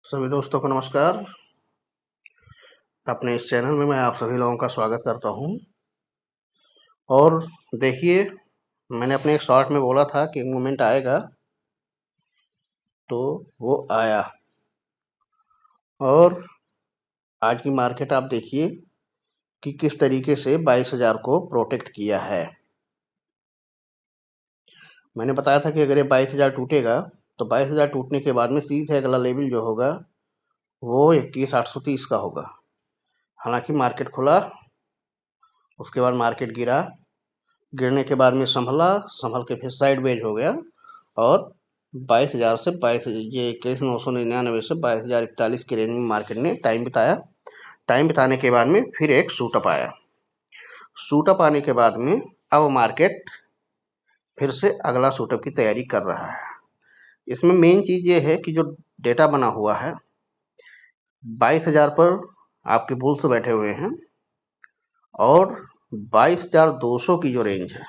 सभी दोस्तों को नमस्कार। अपने इस चैनल में मैं आप सभी लोगों का स्वागत करता हूं। और देखिए, मैंने अपने एक शॉर्ट में बोला था कि मोमेंट आएगा, तो वो आया। और आज की मार्केट आप देखिए कि किस तरीके से 22,000 को प्रोटेक्ट किया है। मैंने बताया था कि अगर ये 22,000 टूटेगा तो 22,000 टूटने के बाद में सीधे अगला लेवल जो होगा वो 21,830 का होगा। हालांकि मार्केट खुला, उसके बाद मार्केट गिरा, गिरने के बाद में संभल के फिर साइडवेज हो गया और 22,000 से 21,999 से 22,041 के रेंज में मार्केट ने टाइम बिताया। टाइम बिताने के बाद में फिर एक शूटअप आया। शूटअप आने के बाद में अब मार्केट फिर से अगला शूटअप की तैयारी कर रहा है। इसमें मेन चीज़ ये है कि जो डेटा बना हुआ है 22,000 पर आपके बुल्स बैठे हुए हैं और 22,200 की जो रेंज है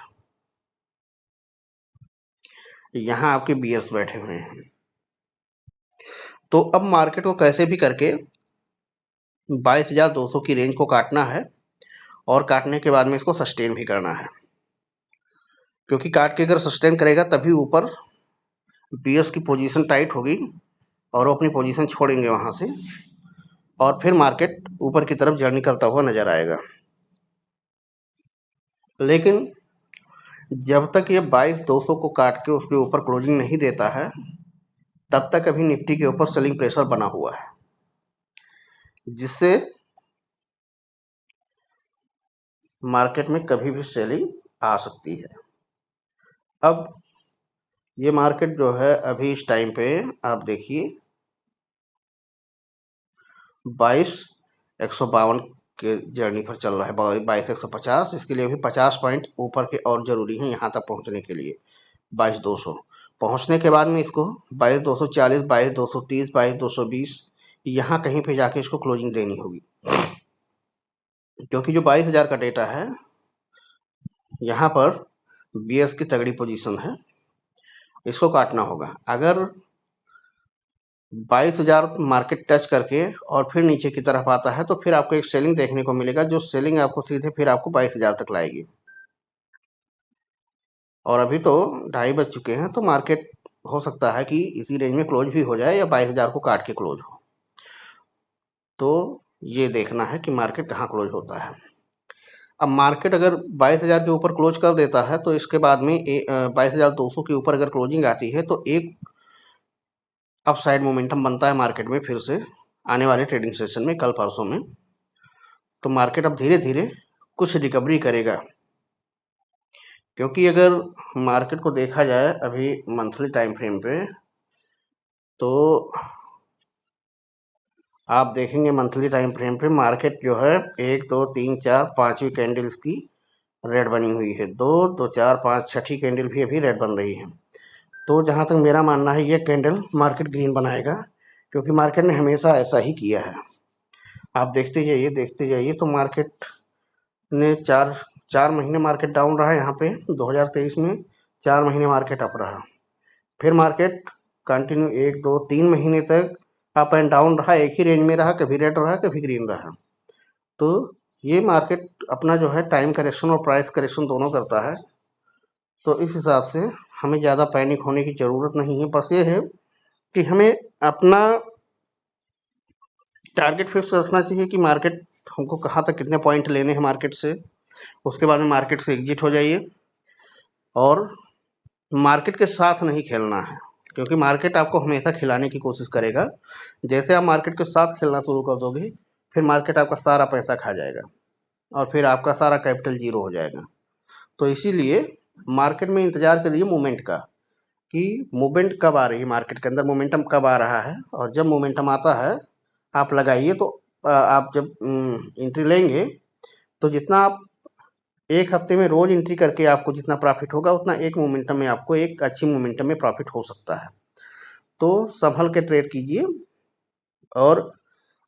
यहाँ आपके बीयर्स बैठे हुए हैं। तो अब मार्केट को कैसे भी करके 22,200 की रेंज को काटना है और काटने के बाद में इसको सस्टेन भी करना है, क्योंकि काट के अगर सस्टेन करेगा तभी ऊपर बीयर्स की पोजीशन टाइट होगी और वो अपनी पोजीशन छोड़ेंगे वहां से और फिर मार्केट ऊपर की तरफ जर्नी करता हुआ नजर आएगा। लेकिन जब तक ये 22,200 को काट के उसके ऊपर क्लोजिंग नहीं देता है तब तक अभी निफ्टी के ऊपर सेलिंग प्रेशर बना हुआ है, जिससे मार्केट में कभी भी सेलिंग आ सकती है। अब ये मार्केट जो है अभी इस टाइम पे आप देखिए 22,152 के जर्नी पर चल रहा है, 22,150। इसके लिए भी 50 पॉइंट ऊपर के और जरूरी है यहाँ तक पहुँचने के लिए। 22,200 पहुँचने के बाद में इसको 22,240, 22,230, 22,220 यहाँ कहीं पे जाके इसको क्लोजिंग देनी होगी, क्योंकि जो 22,000 का डेटा है यहाँ पर बीएस की तगड़ी पोजीशन है, इसको काटना होगा। अगर 22,000 मार्केट टच करके और फिर नीचे की तरफ आता है तो फिर आपको एक सेलिंग देखने को मिलेगा, जो सेलिंग आपको सीधे फिर आपको 22,000 तक लाएगी। और अभी तो 2:30 बज चुके हैं, तो मार्केट हो सकता है कि इसी रेंज में क्लोज भी हो जाए या 22,000 को काट के क्लोज हो। तो ये देखना है कि मार्केट कहाँ क्लोज होता है। अब मार्केट अगर 22,000 के ऊपर क्लोज कर देता है तो इसके बाद में 22,200 के ऊपर अगर क्लोजिंग आती है तो एक अपसाइड मोमेंटम बनता है मार्केट में फिर से आने वाले ट्रेडिंग सेशन में, कल परसों में। तो मार्केट अब धीरे धीरे कुछ रिकवरी करेगा, क्योंकि अगर मार्केट को देखा जाए अभी मंथली टाइम फ्रेम पे तो आप देखेंगे मंथली टाइम फ्रेम पे मार्केट जो है 1 2 3 4 5वीं कैंडल्स की रेड बनी हुई है। 2 2 4 5 छठी कैंडल भी अभी रेड बन रही है। तो जहां तक मेरा मानना है ये कैंडल मार्केट ग्रीन बनाएगा, क्योंकि मार्केट ने हमेशा ऐसा ही किया है। आप देखते जाइए तो मार्केट ने चार चार महीने मार्केट डाउन रहा यहाँ पे 2023 में, 4 महीने मार्केट अप रहा, फिर मार्केट कंटिन्यू 1 2 3 महीने तक अप एंड डाउन रहा, एक ही रेंज में रहा, कभी रेड रहा कभी ग्रीन रहा। तो ये मार्केट अपना जो है टाइम करेक्शन और प्राइस करेक्शन दोनों करता है। तो इस हिसाब से हमें ज़्यादा पैनिक होने की ज़रूरत नहीं है। बस ये है कि हमें अपना टारगेट फिक्स रखना चाहिए कि मार्केट हमको कहाँ तक कितने पॉइंट लेने हैं मार्केट से, उसके बाद में मार्केट से एग्जिट हो जाइए। और मार्केट के साथ नहीं खेलना है, क्योंकि मार्केट आपको हमेशा खिलाने की कोशिश करेगा। जैसे आप मार्केट के साथ खेलना शुरू कर दोगे फिर मार्केट आपका सारा पैसा खा जाएगा और फिर आपका सारा कैपिटल जीरो हो जाएगा। तो इसीलिए मार्केट में इंतजार करिए मूवमेंट का, कि मूवमेंट कब आ रही है, मार्केट के अंदर मोमेंटम कब आ रहा है। और जब मोमेंटम आता है आप लगाइए। तो आप जब एंट्री लेंगे तो जितना आप एक हफ्ते में रोज एंट्री करके आपको जितना प्रॉफिट होगा उतना एक मोमेंटम में आपको एक अच्छी मोमेंटम में प्रॉफिट हो सकता है। तो संभल के ट्रेड कीजिए। और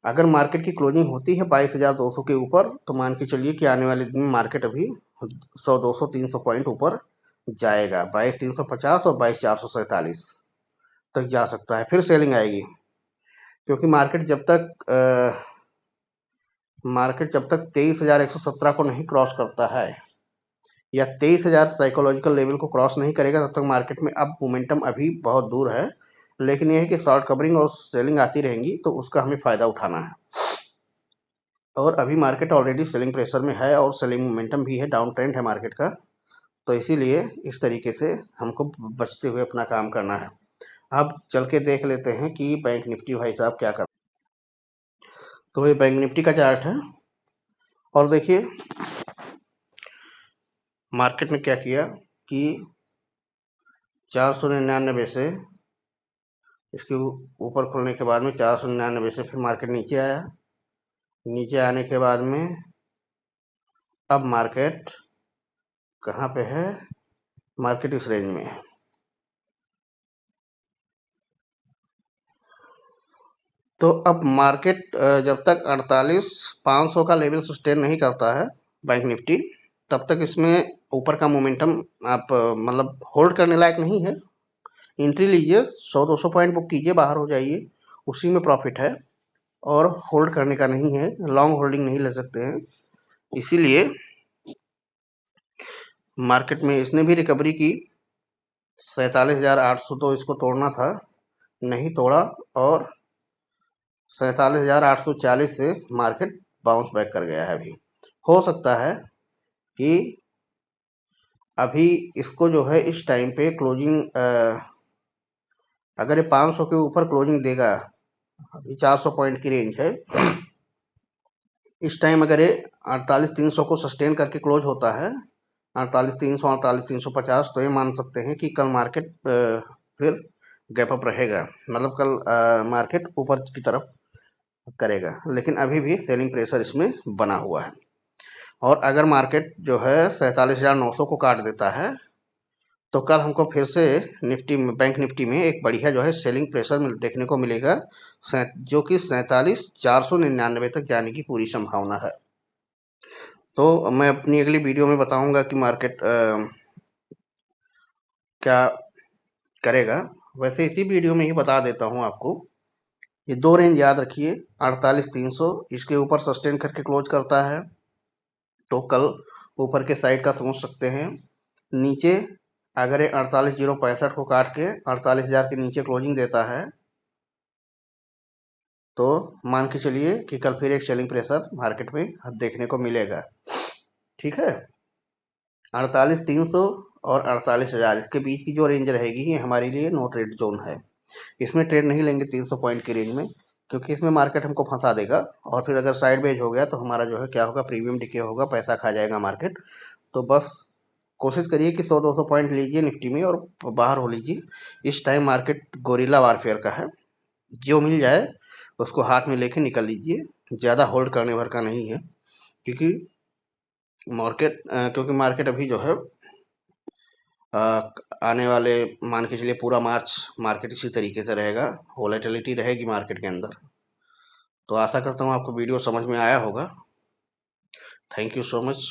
अगर मार्केट की क्लोजिंग होती है 22,200 के ऊपर तो मान के चलिए कि आने वाले दिन में मार्केट अभी 100 200 300 पॉइंट ऊपर जाएगा। 22,350 और 22,447 तक जा सकता है, फिर सेलिंग आएगी। क्योंकि मार्केट जब तक 23,117 को नहीं क्रॉस करता है या 23,000 साइकोलॉजिकल लेवल को क्रॉस नहीं करेगा, तब तक मार्केट में अब मोमेंटम अभी बहुत दूर है। लेकिन यह है कि शॉर्ट कवरिंग और सेलिंग आती रहेंगी, तो उसका हमें फ़ायदा उठाना है। और अभी मार्केट ऑलरेडी सेलिंग प्रेशर में है और सेलिंग मोमेंटम भी है, डाउन ट्रेंड है मार्केट का। तो इसीलिए इस तरीके से हमको बचते हुए अपना काम करना है। अब चल के देख लेते हैं कि बैंक निफ्टी भाई साहब क्या कर। तो ये बैंक निफ्टी का चार्ट है और देखिए मार्केट ने क्या किया कि 499 से इसके ऊपर खुलने के बाद में 499 से फिर मार्केट नीचे आया। नीचे आने के बाद में अब मार्केट कहाँ पे है, मार्केट इस रेंज में है। तो अब मार्केट जब तक 48,500 का लेवल सस्टेन नहीं करता है बैंक निफ्टी, तब तक इसमें ऊपर का मोमेंटम आप मतलब होल्ड करने लायक नहीं है। एंट्री लीजिए, 100-200 पॉइंट बुक कीजिए, बाहर हो जाइए, उसी में प्रॉफिट है और होल्ड करने का नहीं है, लॉन्ग होल्डिंग नहीं ले सकते हैं। इसीलिए मार्केट में इसने भी रिकवरी की, 47,800 तो इसको तोड़ना था, नहीं तोड़ा और 47,840 से मार्केट बाउंस बैक कर गया है। अभी हो सकता है कि अभी इसको जो है इस टाइम पे क्लोजिंग अगर ये 500 के ऊपर क्लोजिंग देगा, अभी 400 पॉइंट की रेंज है, इस टाइम अगर ये 48,300 को सस्टेन करके क्लोज होता है, 48,300 48,350, तो ये मान सकते हैं कि कल मार्केट फिर गैप अप रहेगा, मतलब कल मार्केट ऊपर की तरफ करेगा। लेकिन अभी भी सेलिंग प्रेशर इसमें बना हुआ है। और अगर मार्केट जो है 47,900 को काट देता है, तो कल हमको फिर से निफ्टी में, बैंक निफ्टी में एक बढ़िया जो है सेलिंग प्रेशर देखने को मिलेगा, जो कि 47,499 तक जाने की पूरी संभावना है। तो मैं अपनी अगली वीडियो में बताऊंगा कि मार्केट क्या करेगा। वैसे इसी वीडियो में ही बता देता हूं आपको, ये दो रेंज याद रखिए, 48,300 इसके ऊपर सस्टेन करके क्लोज करता है तो कल ऊपर के साइड का सोच सकते हैं। नीचे अगर ये 48,065 को काट के 48,000 के नीचे क्लोजिंग देता है, तो मान के चलिए कि कल फिर एक सेलिंग प्रेशर मार्केट में देखने को मिलेगा। ठीक है, 48,300 और 48,000 इसके बीच की जो रेंज रहेगी, ये हमारे लिए नो ट्रेड जोन है। इसमें ट्रेड नहीं लेंगे 300 पॉइंट की रेंज में, क्योंकि इसमें मार्केट हमको फंसा देगा और फिर अगर साइड वेज हो गया तो हमारा जो है क्या होगा, प्रीमियम डिके होगा, पैसा खा जाएगा मार्केट। तो बस कोशिश करिए कि 100-200 पॉइंट लीजिए निफ्टी में और बाहर हो लीजिए। इस टाइम मार्केट गोरिल्ला वारफेयर का है, जो मिल जाए उसको हाथ में लेके निकल लीजिए, ज़्यादा होल्ड करने भर का नहीं है। क्योंकि मार्केट अभी जो है आने वाले, मान के चलिए पूरा मार्च मार्केट इसी तरीके से रहेगा, वोलेटिलिटी रहेगी मार्केट के अंदर। तो आशा करता हूँ आपको वीडियो समझ में आया होगा। Thank you so much.